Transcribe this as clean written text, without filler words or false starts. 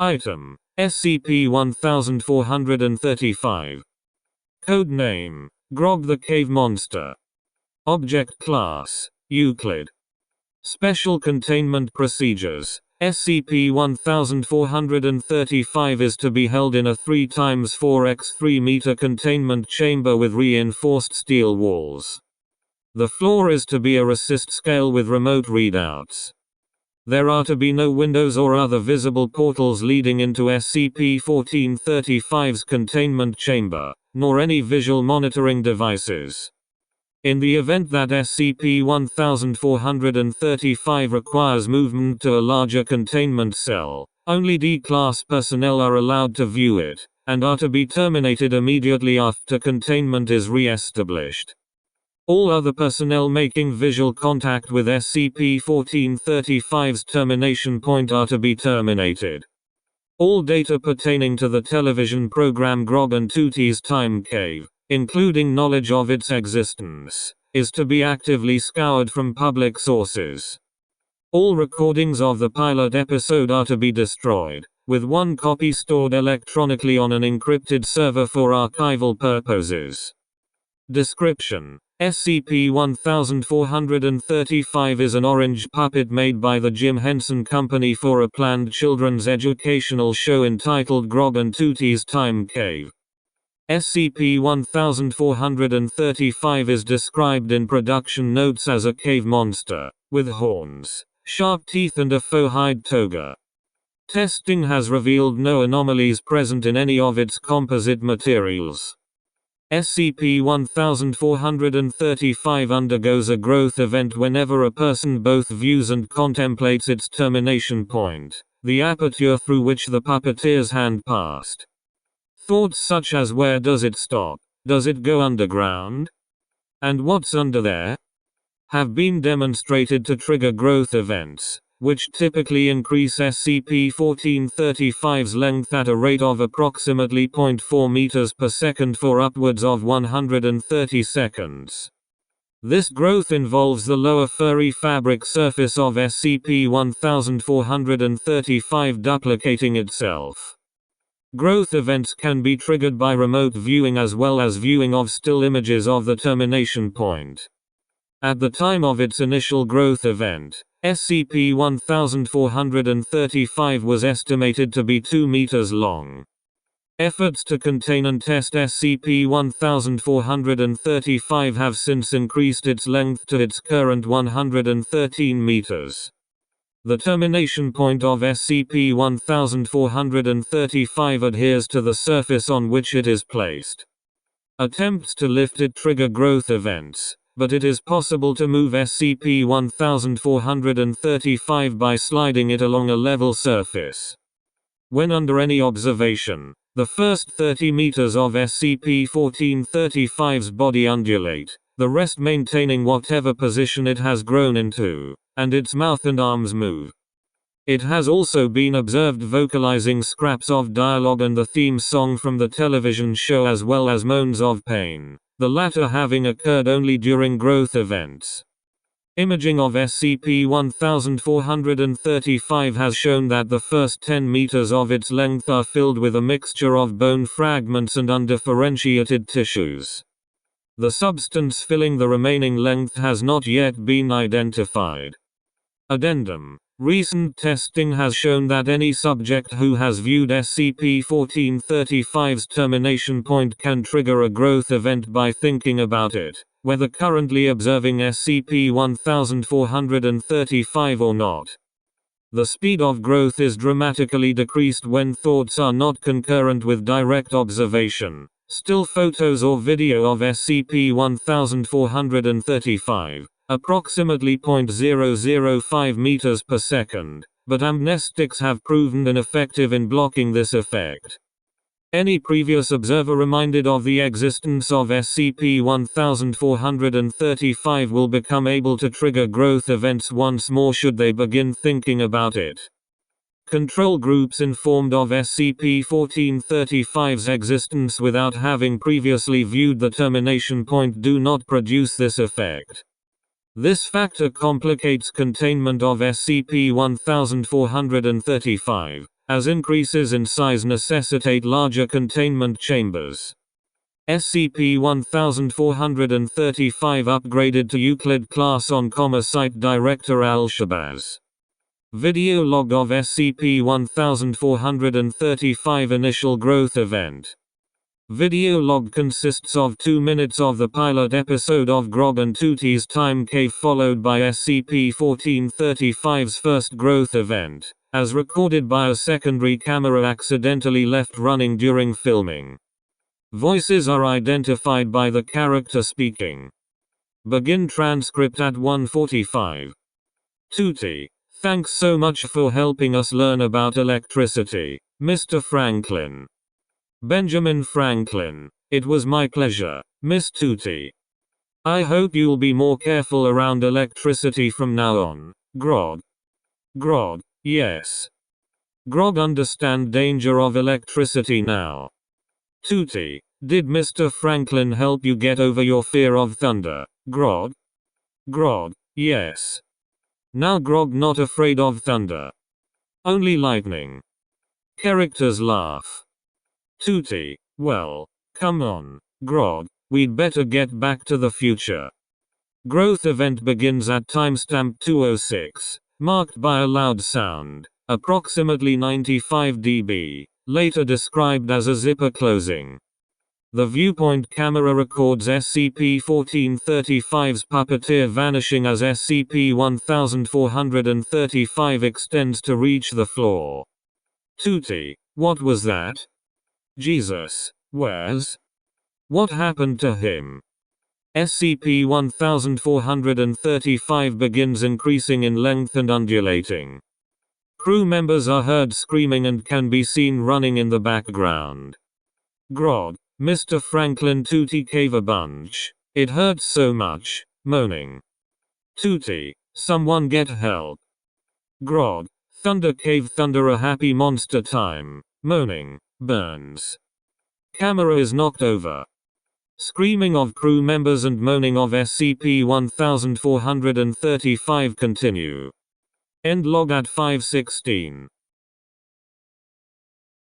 Item: SCP-1435. Codename: Grog the Cave Monster. Object Class: Euclid. Special Containment Procedures: SCP-1435 is to be held in a 3x4x3 meter containment chamber with reinforced steel walls. The floor is to be a resist scale with remote readouts. There are to be no windows or other visible portals leading into SCP-1435's containment chamber, nor any visual monitoring devices. In the event that SCP-1435 requires movement to a larger containment cell, only D-Class personnel are allowed to view it, and are to be terminated immediately after containment is re-established. All other personnel making visual contact with SCP-1435's termination point are to be terminated. All data pertaining to the television program Grog and Tootie's Time Cave, including knowledge of its existence, is to be actively scoured from public sources. All recordings of the pilot episode are to be destroyed, with one copy stored electronically on an encrypted server for archival purposes. Description: SCP-1435 is an orange puppet made by the Jim Henson Company for a planned children's educational show entitled Grog and Tootie's Time Cave. SCP-1435 is described in production notes as a cave monster, with horns, sharp teeth and a faux hide toga. Testing has revealed no anomalies present in any of its composite materials. SCP-1435 undergoes a growth event whenever a person both views and contemplates its termination point, the aperture through which the puppeteer's hand passed. Thoughts such as where does it stop, does it go underground, and what's under there, have been demonstrated to trigger growth events, which typically increase SCP-1435's length at a rate of approximately 0.4 meters per second for upwards of 130 seconds. This growth involves the lower furry fabric surface of SCP-1435 duplicating itself. Growth events can be triggered by remote viewing as well as viewing of still images of the termination point. At the time of its initial growth event, SCP-1435 was estimated to be 2 meters long. Efforts to contain and test SCP-1435 have since increased its length to its current 113 meters. The termination point of SCP-1435 adheres to the surface on which it is placed. Attempts to lift it trigger growth events, but it is possible to move SCP-1435 by sliding it along a level surface. When under any observation, the first 30 meters of SCP-1435's body undulate, the rest maintaining whatever position it has grown into, and its mouth and arms move. It has also been observed vocalizing scraps of dialogue and the theme song from the television show as well as moans of pain, the latter having occurred only during growth events. Imaging of SCP-1435 has shown that the first 10 meters of its length are filled with a mixture of bone fragments and undifferentiated tissues. The substance filling the remaining length has not yet been identified. Addendum: recent testing has shown that any subject who has viewed SCP-1435's termination point can trigger a growth event by thinking about it, whether currently observing SCP-1435 or not. The speed of growth is dramatically decreased when thoughts are not concurrent with direct observation, still photos or video of SCP-1435. Approximately 0.005 meters per second, but amnestics have proven ineffective in blocking this effect. Any previous observer reminded of the existence of SCP-1435 will become able to trigger growth events once more should they begin thinking about it. Control groups informed of SCP-1435's existence without having previously viewed the termination point do not produce this effect. This factor complicates containment of SCP-1435, as increases in size necessitate larger containment chambers. SCP-1435 upgraded to Euclid class on Site Director Al-Shabazz. Video log of SCP-1435 initial growth event. Video log consists of 2 minutes of the pilot episode of Grog and Tootie's Time Cave followed by SCP-1435's first growth event, as recorded by a secondary camera accidentally left running during filming. Voices are identified by the character speaking. Begin transcript at 1:45. Tootie, thanks so much for helping us learn about electricity, Mr. Franklin. Benjamin Franklin, it was my pleasure, Miss Tootie. I hope you'll be more careful around electricity from now on. Grog. Grog, yes. Grog understand danger of electricity now. Tootie, did Mr. Franklin help you get over your fear of thunder? Grog. Grog, yes. Now Grog not afraid of thunder. Only lightning. Characters laugh. Tootie, well, come on, Grog, we'd better get back to the future. Growth event begins at timestamp 2:06, marked by a loud sound, approximately 95 dB, later described as a zipper closing. The viewpoint camera records SCP-1435's puppeteer vanishing as SCP-1435 extends to reach the floor. Tootie, what was that? Jesus, where's? What happened to him? SCP-1435 begins increasing in length and undulating. Crew members are heard screaming and can be seen running in the background. Grog, Mr. Franklin Tootie cave a bunch. It hurts so much, moaning. Tootie, someone get help. Grog, Thunder cave thunder a happy monster time, moaning, burns. Camera is knocked over. Screaming of crew members and moaning of SCP-1435 continue. End log at 5:16.